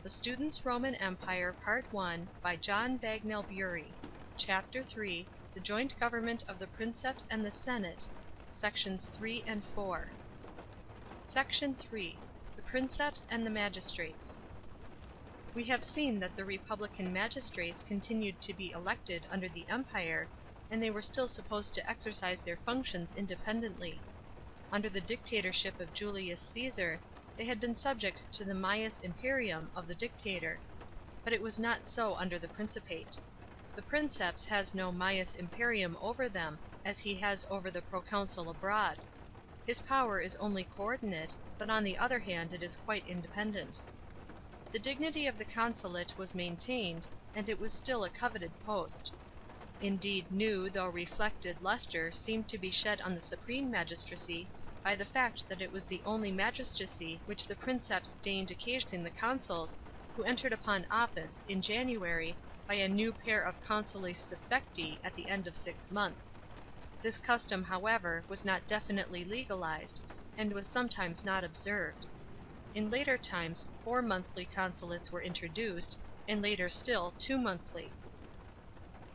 The Students' Roman Empire, Part 1, by John Bagnell Bury. Chapter 3, The Joint Government of the Princeps and the Senate, Sections 3 and 4. Section 3, The Princeps and the Magistrates. We have seen that the republican magistrates continued to be elected under the Empire, and they were still supposed to exercise their functions independently. Under the dictatorship of Julius Caesar, they had been subject to the maius imperium of the dictator, but it was not so under the Principate. The Princeps has no maius imperium over them, as he has over the proconsul abroad. His power is only coordinate, but on the other hand it is quite independent. The dignity of the consulate was maintained, and it was still a coveted post. Indeed new though reflected lustre seemed to be shed on the supreme magistracy by the fact that it was the only magistracy which the Princeps deigned occasioning the consuls, who entered upon office, in January, by a new pair of consuli suffecti at the end of 6 months. This custom, however, was not definitely legalized, and was sometimes not observed. In later times 4 monthly consulates were introduced, and later still 2 monthly.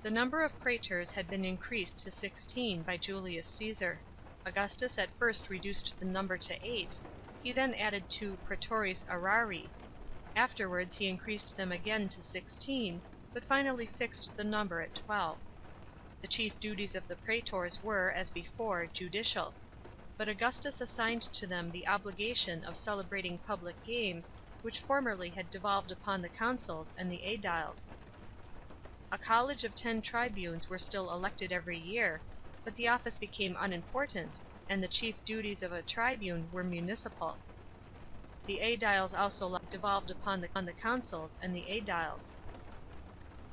The number of praetors had been increased to 16 by Julius Caesar. Augustus at first reduced the number to 8. He then added 2 praetores aerarii. Afterwards he increased them again to 16, but finally fixed the number at 12. The chief duties of the praetors were, as before, judicial. But Augustus assigned to them the obligation of celebrating public games, which formerly had devolved upon the consuls and the aediles. A college of 10 tribunes were still elected every year, but the office became unimportant, and the chief duties of a tribune were municipal. The aediles also devolved upon the consuls and the aediles.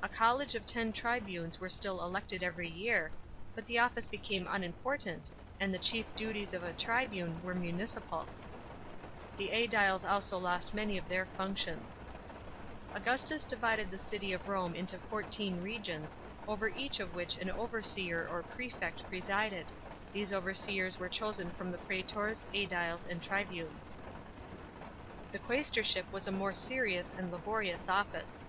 A college of 10 tribunes were still elected every year, but the office became unimportant, and the chief duties of a tribune were municipal. The aediles also lost many of their functions. Augustus divided the city of Rome into 14 regions, over each of which an overseer or prefect presided. These overseers were chosen from the praetors, aediles, and tribunes. The quaestorship was a more serious and laborious office.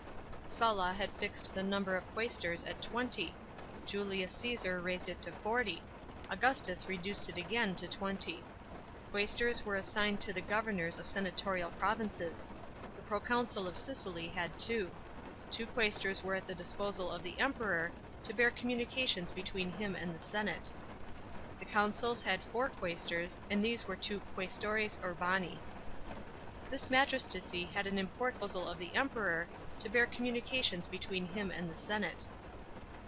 Sulla had fixed the number of quaestors at 20. Julius Caesar raised it to 40. Augustus reduced it again to 20. Quaestors were assigned to the governors of senatorial provinces. The proconsul of Sicily had 2. 2 quaestors were at the disposal of the emperor, to bear communications between him and the senate. The consuls had 4 quaestors, and these were 2 quaestores urbani. This magistracy had an importance of the emperor, to bear communications between him and the senate.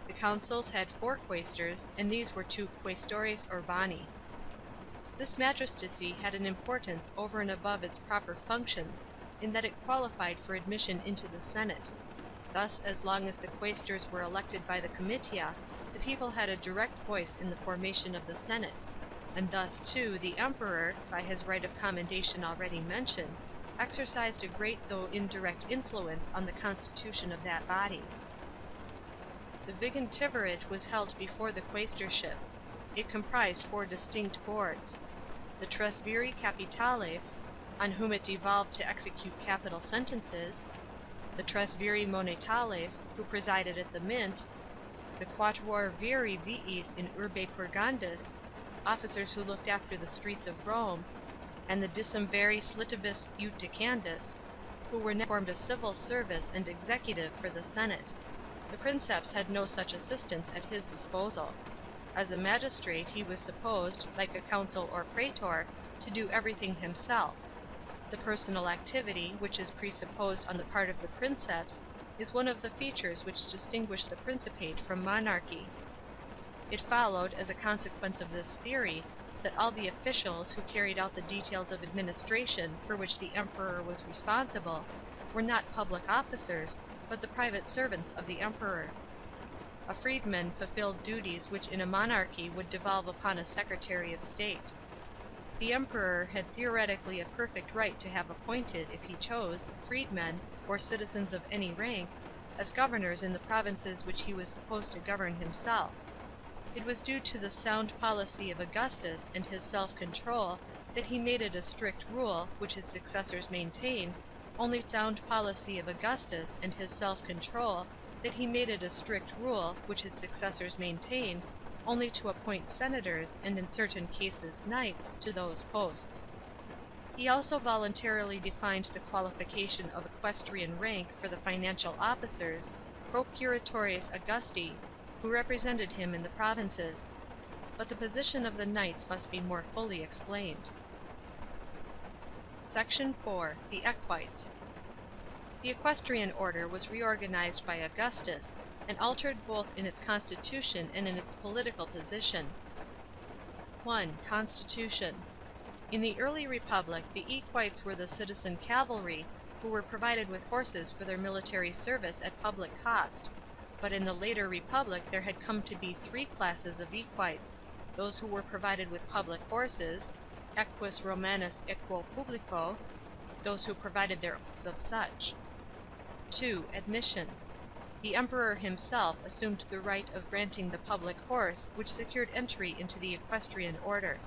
The consuls had 4 quaestors, and these were 2 quaestores urbani. This magistracy had an importance over and above its proper functions, in that it qualified for admission into the senate. Thus, as long as the quaestors were elected by the comitia, the people had a direct voice in the formation of the senate, and thus, too, the emperor, by his right of commendation already mentioned, exercised a great though indirect influence on the constitution of that body. The vigintivirate was held before the quaestorship. It comprised 4 distinct boards. The tresviri capitales, on whom it devolved to execute capital sentences, the tresviri monetales, who presided at the mint, the quatuor viri viis in urbe purgandis, officers who looked after the streets of Rome, and the decemviri slitibus iudicandis, who were formed a civil service and executive for the senate. The Princeps had no such assistance at his disposal. As a magistrate he was supposed, like a consul or praetor, to do everything himself. The personal activity, which is presupposed on the part of the Princeps, is one of the features which distinguish the Principate from monarchy. It followed, as a consequence of this theory, that all the officials who carried out the details of administration for which the emperor was responsible were not public officers, but the private servants of the emperor. A freedman fulfilled duties which in a monarchy would devolve upon a secretary of state. The emperor had theoretically a perfect right to have appointed, if he chose, freedmen, or citizens of any rank, as governors in the provinces which he was supposed to govern himself. It was due to the sound policy of Augustus and his self-control that he made it a strict rule, which his successors maintained, only sound policy of Augustus and his self-control that he made it a strict rule, which his successors maintained, only to appoint senators, and in certain cases knights, to those posts. He also voluntarily defined the qualification of equestrian rank for the financial officers, procuratores Augusti, who represented him in the provinces. But the position of the knights must be more fully explained. Section 4. The Equites. The equestrian order was reorganized by Augustus, and altered both in its constitution and in its political position. 1. Constitution. In the early republic, the Equites were the citizen cavalry, who were provided with horses for their military service at public cost. But in the later republic there had come to be three classes of Equites: those who were provided with public horses, equus Romanus equo publico, those who provided their oaths of such. 2. Admission. The emperor himself assumed the right of granting the public horse, which secured entry into the equestrian order.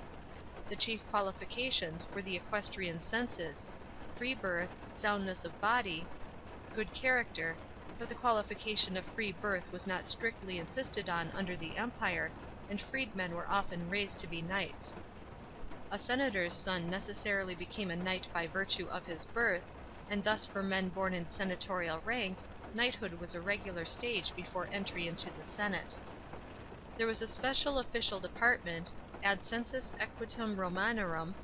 The chief qualifications were the equestrian senses: free birth, soundness of body, good character, but the qualification of free birth was not strictly insisted on under the empire, and freedmen were often raised to be knights. A senator's son necessarily became a knight by virtue of his birth, and thus for men born in senatorial rank, knighthood was a regular stage before entry into the Senate. There was a special official department, ad census equitum Romanorum,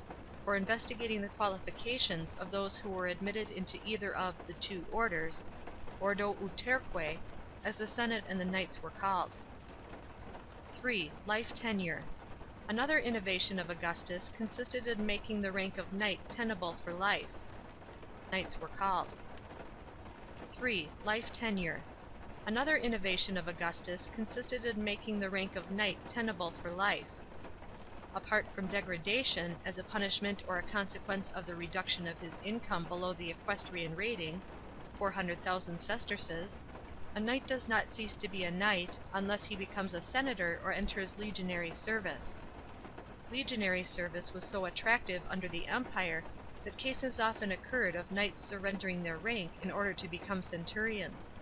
for investigating the qualifications of those who were admitted into either of the two orders, ordo uterque, as the Senate and the knights were called. 3. Life tenure. Another innovation of Augustus consisted in making the rank of knight tenable for life. Knights were called. 3. Life tenure. Another innovation of Augustus consisted in making the rank of knight tenable for life. Apart from degradation, as a punishment or a consequence of the reduction of his income below the equestrian rating, 400,000 sesterces, a knight does not cease to be a knight unless he becomes a senator or enters legionary service. Legionary service was so attractive under the empire that cases often occurred of knights surrendering their rank in order to become centurions.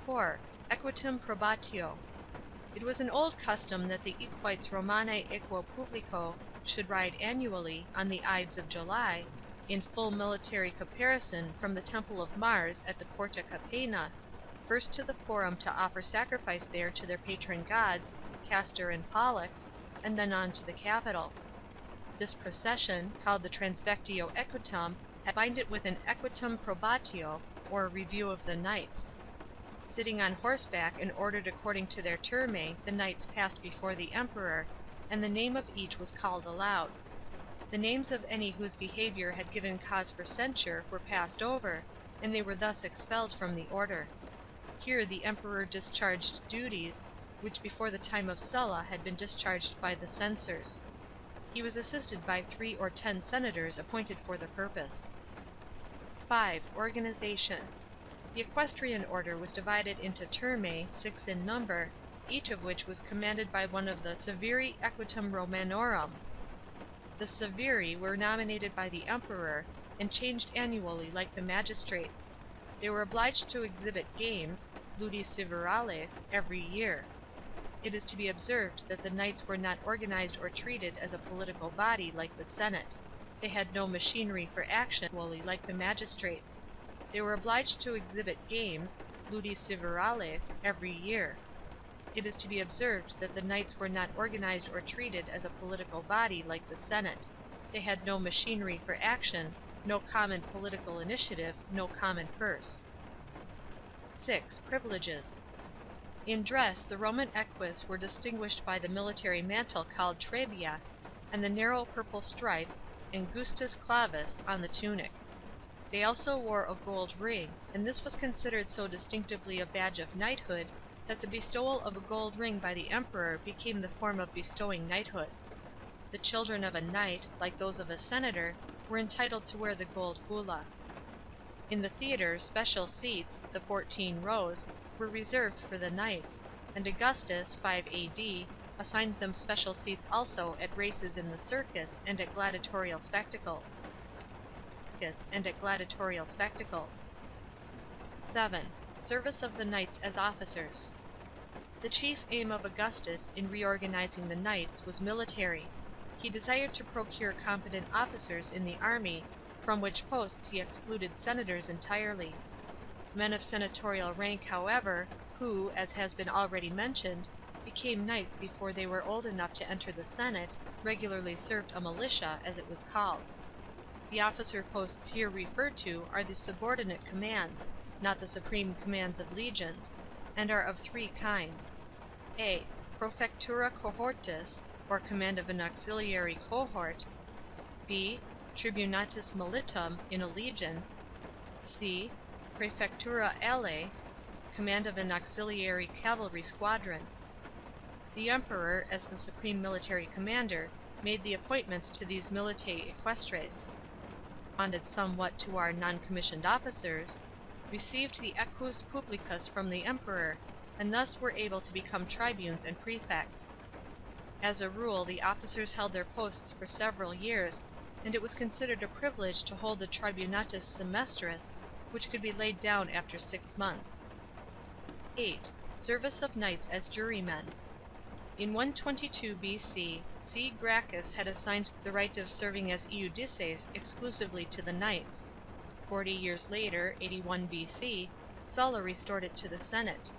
4. Equitum probatio. It was an old custom that the Equites Romanae equo publico should ride annually, on the Ides of July, in full military caparison from the temple of Mars at the Porta Capena, first to the Forum to offer sacrifice there to their patron gods, Castor and Pollux, and then on to the Capitol. This procession, called the Transvectio Equitum, had bind it with an Equitum probatio, or review of the knights. Sitting on horseback and ordered according to their turme, the knights passed before the emperor, and the name of each was called aloud. The names of any whose behavior had given cause for censure were passed over, and they were thus expelled from the order. Here the emperor discharged duties, which before the time of Sulla had been discharged by the censors. He was assisted by 3 or 10 senators appointed for the purpose. 5. Organization. The equestrian order was divided into turmae, 6 in number, each of which was commanded by one of the Severi Equitum Romanorum. The Severi were nominated by the emperor, and changed annually like the magistrates. They were obliged to exhibit games, ludi severales, every year. It is to be observed that the knights were not organized or treated as a political body like the Senate. They had no machinery for action like the magistrates. They were obliged to exhibit games, ludi severales, every year. It is to be observed that the knights were not organized or treated as a political body like the Senate. They had no machinery for action, no common political initiative, no common purse. 6. Privileges. In dress, the Roman eques were distinguished by the military mantle called trebia, and the narrow purple stripe, angustus clavis, on the tunic. They also wore a gold ring, and this was considered so distinctively a badge of knighthood that the bestowal of a gold ring by the emperor became the form of bestowing knighthood. The children of a knight, like those of a senator, were entitled to wear the gold bulla. In the theatre, special seats, the 14 rows, were reserved for the knights, and Augustus, 5 A.D., assigned them special seats also at races in the circus and at gladiatorial spectacles. circus and at gladiatorial spectacles. 7. Service of the knights as officers. The chief aim of Augustus in reorganizing the knights was military. He desired to procure competent officers in the army, from which posts he excluded senators entirely. Men of senatorial rank, however, who, as has been already mentioned, became knights before they were old enough to enter the Senate, regularly served a militia, as it was called. The officer posts here referred to are the subordinate commands, not the supreme commands of legions, and are of three kinds. A. Praefectura cohortis, or command of an auxiliary cohort. B. Tribunatus militum, in a legion. C. Praefectura alle, command of an auxiliary cavalry squadron. The Emperor, as the supreme military commander, made the appointments to these militiae equestres, responded somewhat to our non-commissioned officers, received the equus publicus from the Emperor, and thus were able to become tribunes and prefects. As a rule, the officers held their posts for several years, and it was considered a privilege to hold the tribunatus semestris, which could be laid down after 6 months. 8. Service of knights as jurymen. In 122 B.C., C. Gracchus had assigned the right of serving as iudices exclusively to the knights. 40 years later, 81 B.C., Sulla restored it to the Senate.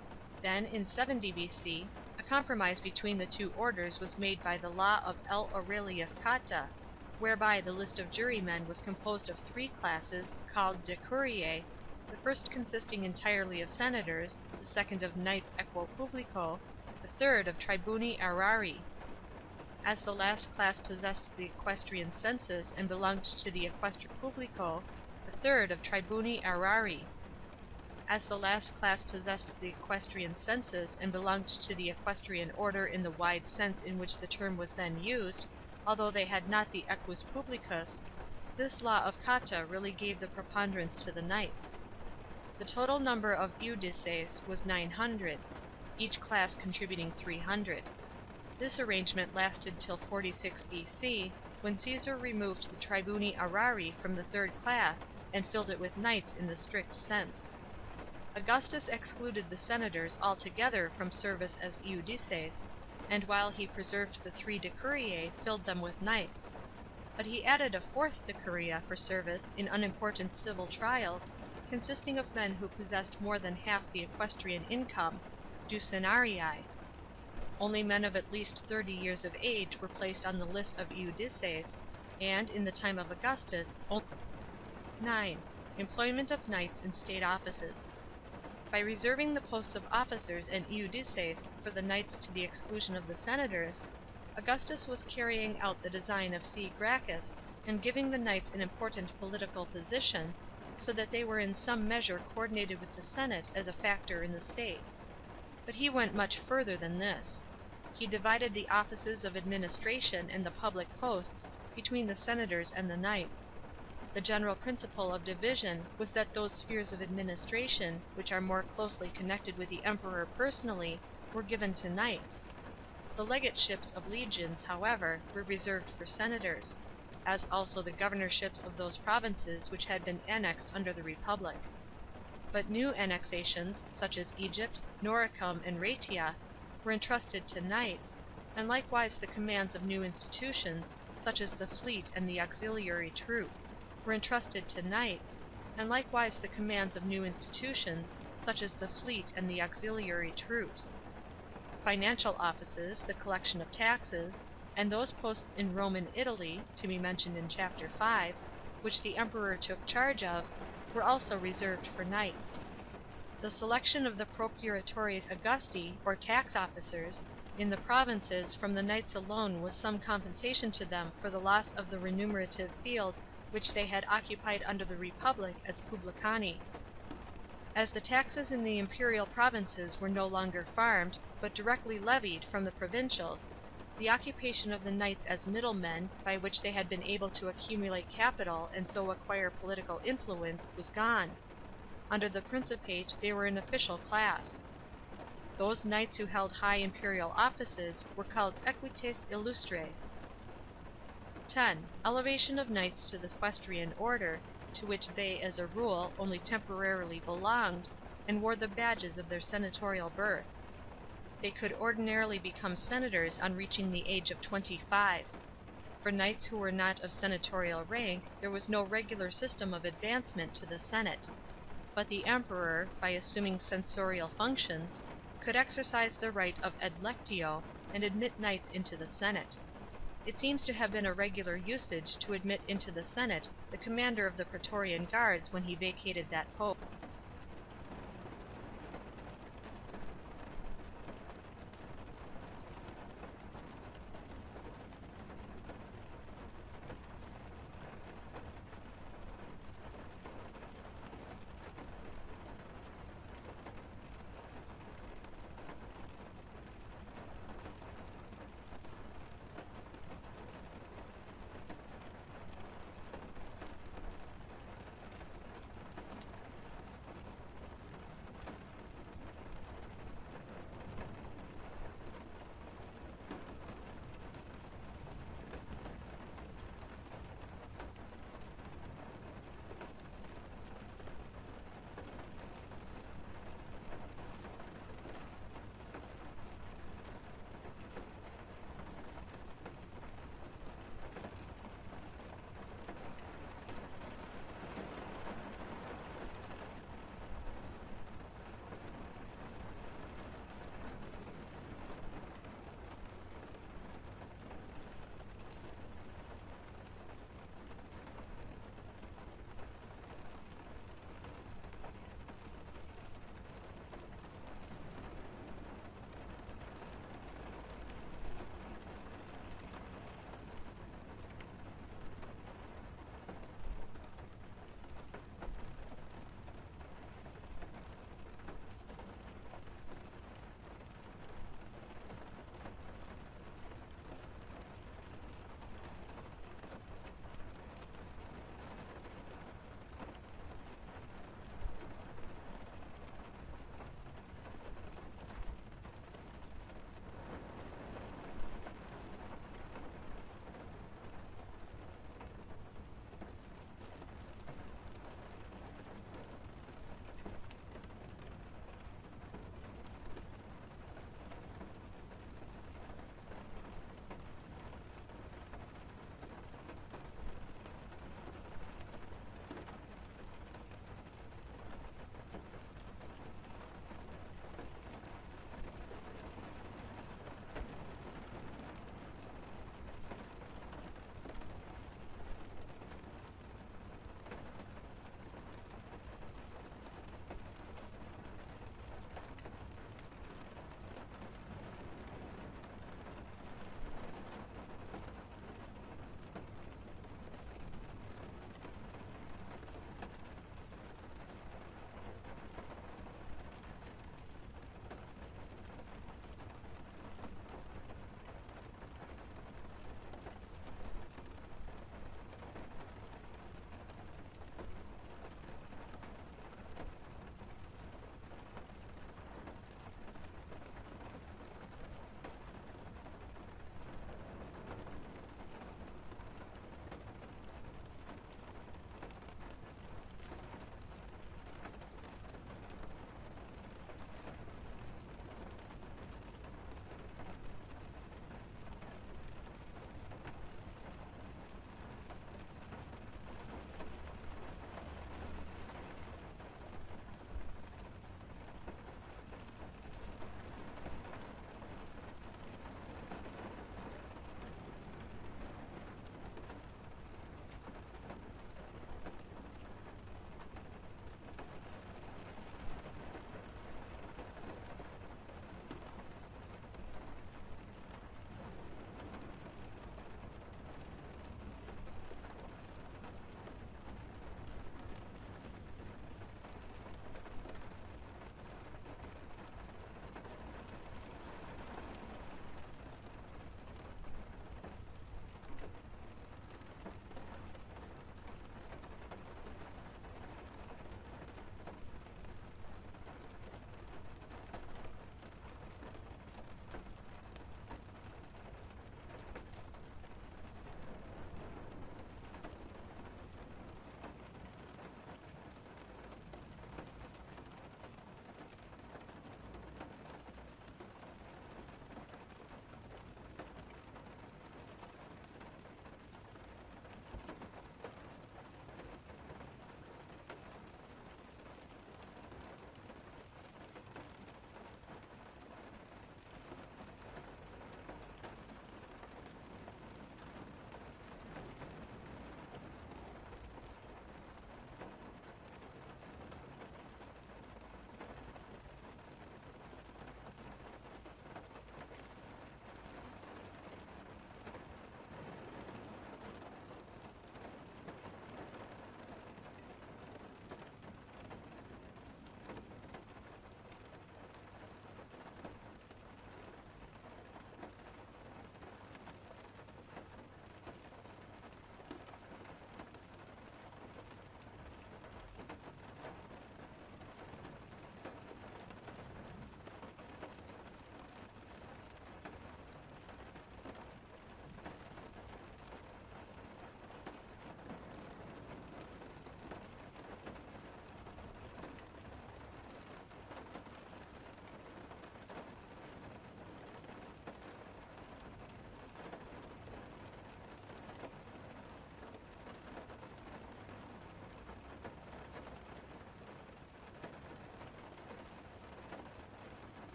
Then, in 70 B.C., a compromise between the two orders was made by the law of L. Aurelius Cotta, whereby the list of jurymen was composed of 3 classes, called decuriae, the first consisting entirely of senators, the second of knights equo publico, the third of tribuni aerarii. As the last class possessed the equestrian census and belonged to the equestre publico, the third of tribuni aerarii. As the last class possessed the equestrian census and belonged to the equestrian order in the wide sense in which the term was then used, although they had not the equus publicus, this law of Cotta really gave the preponderance to the knights. The total number of iudices was 900, each class contributing 300. This arrangement lasted till 46 B.C., when Caesar removed the tribuni aerarii from the third class and filled it with knights in the strict sense. Augustus excluded the senators altogether from service as iudices, and while he preserved the 3 decuriae, filled them with knights. But he added a 4th decuria for service in unimportant civil trials, consisting of men who possessed more than half the equestrian income, ducenarii. Only men of at least 30 years of age were placed on the list of iudices, and, in the time of Augustus, only 9. Employment of knights in state offices. By reserving the posts of officers and iudices for the knights to the exclusion of the senators, Augustus was carrying out the design of C. Gracchus and giving the knights an important political position, so that they were in some measure coordinated with the Senate as a factor in the state. But he went much further than this. He divided the offices of administration and the public posts between the senators and the knights. The general principle of division was that those spheres of administration which are more closely connected with the Emperor personally were given to knights. The legateships of legions, however, were reserved for senators, as also the governorships of those provinces which had been annexed under the Republic. But new annexations, such as Egypt, Noricum, and Raetia, were entrusted to knights, and likewise the commands of new institutions, such as the fleet and the auxiliary troop, were entrusted to knights, and likewise the commands of new institutions, such as the fleet and the auxiliary troops. Financial offices, the collection of taxes, and those posts in Rome and Italy, to be mentioned in Chapter 5, which the Emperor took charge of, were also reserved for knights. The selection of the procuratores Augusti, or tax officers, in the provinces from the knights alone was some compensation to them for the loss of the remunerative field which they had occupied under the Republic as publicani. As the taxes in the imperial provinces were no longer farmed, but directly levied from the provincials, the occupation of the knights as middlemen, by which they had been able to accumulate capital and so acquire political influence, was gone. Under the Principate they were an official class. Those knights who held high imperial offices were called Equites illustres. 10. Elevation of knights to the equestrian order, to which they, as a rule, only temporarily belonged, and wore the badges of their senatorial birth. They could ordinarily become senators on reaching the age of 25. For knights who were not of senatorial rank there was no regular system of advancement to the senate. But the Emperor, by assuming censorial functions, could exercise the right of adlectio, and admit knights into the senate. It seems to have been a regular usage to admit into the senate the commander of the praetorian guards when he vacated that post.